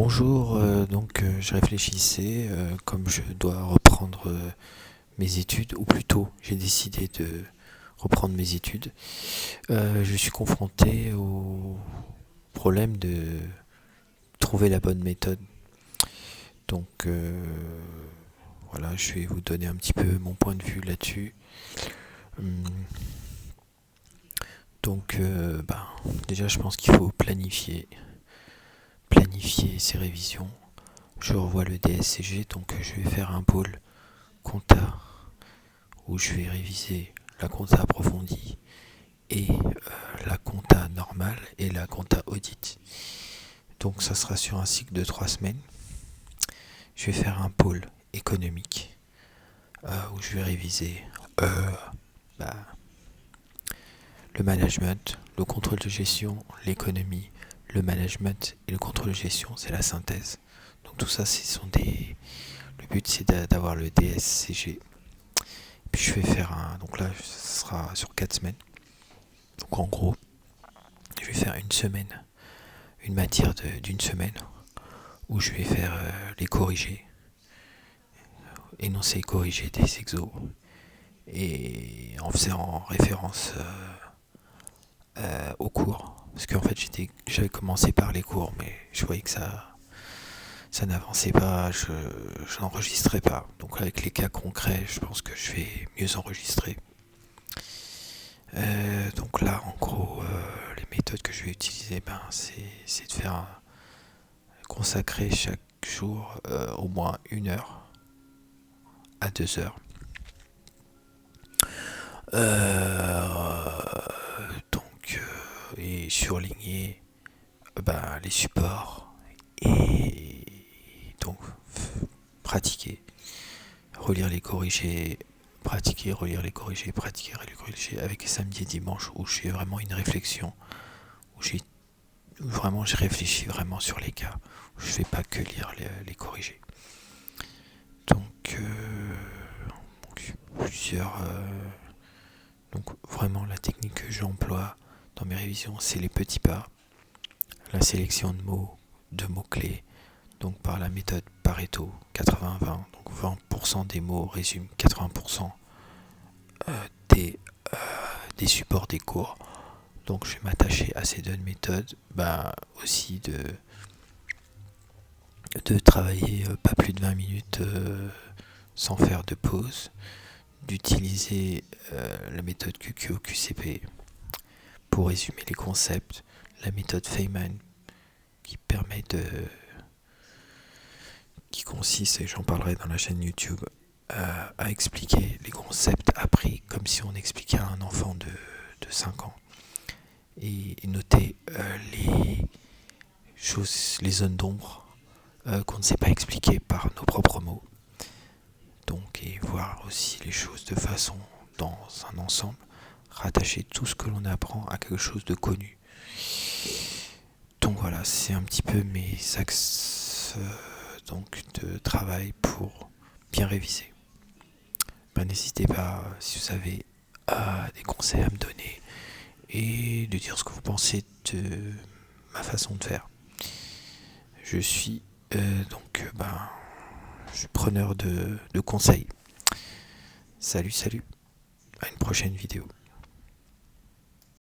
Bonjour, je réfléchissais, comme je dois reprendre mes études, ou plutôt j'ai décidé de reprendre mes études. Je suis confronté au problème de trouver la bonne méthode. Donc voilà, je vais vous donner un petit peu mon point de vue là-dessus. Hum, déjà je pense qu'il faut planifier ses révisions. Je revois le DSCG, donc je vais faire un pôle compta où je vais réviser la compta approfondie et la compta normale et la compta audit. Donc ça sera sur un cycle de 3 semaines. Je vais faire un pôle économique où je vais réviser euh, bah, le management, le contrôle de gestion, l'économie, le management et le contrôle de gestion, c'est la synthèse. Donc tout ça, le but c'est d'avoir le DSCG. Puis je vais faire donc là, ce sera sur 4 semaines. Donc en gros, je vais faire une matière d'une semaine où je vais faire les corriger, énoncer et corriger des exos, et en faisant référence aux cours. Parce qu'en fait, j'avais commencé par les cours, mais je voyais que ça n'avançait pas, je n'enregistrais pas. Donc avec les cas concrets, je pense que je vais mieux enregistrer. Donc là, en gros, les méthodes que je vais utiliser, c'est de faire consacrer chaque jour au moins 1 heure à 2 heures. Et surligner les supports et donc pratiquer, relire les corrigés, pratiquer, relire les corrigés, pratiquer, relire les corrigés avec samedi et dimanche où j'ai vraiment une réflexion, où vraiment je réfléchis vraiment sur les cas, où je fais pas que lire les corrigés. Donc donc vraiment la technique que j'emploie dans mes révisions, c'est les petits pas, la sélection de mots-clés, donc par la méthode Pareto 80-20, donc 20% des mots résument 80% des, des supports des cours. Donc je vais m'attacher à ces deux méthodes, aussi de travailler pas plus de 20 minutes sans faire de pause, d'utiliser la méthode QQO-QCP pour résumer les concepts, la méthode Feynman qui consiste, et j'en parlerai dans la chaîne YouTube, à expliquer les concepts appris comme si on expliquait à un enfant de 5 ans. Et noter les zones d'ombre qu'on ne sait pas expliquer par nos propres mots. Donc, et voir aussi les choses de façon dans un ensemble, rattacher tout ce que l'on apprend à quelque chose de connu. Donc voilà, c'est un petit peu mes axes de travail pour bien réviser. N'hésitez pas, si vous avez des conseils à me donner, et de dire ce que vous pensez de ma façon de faire. Je suis je suis preneur de conseils. Salut, à une prochaine vidéo.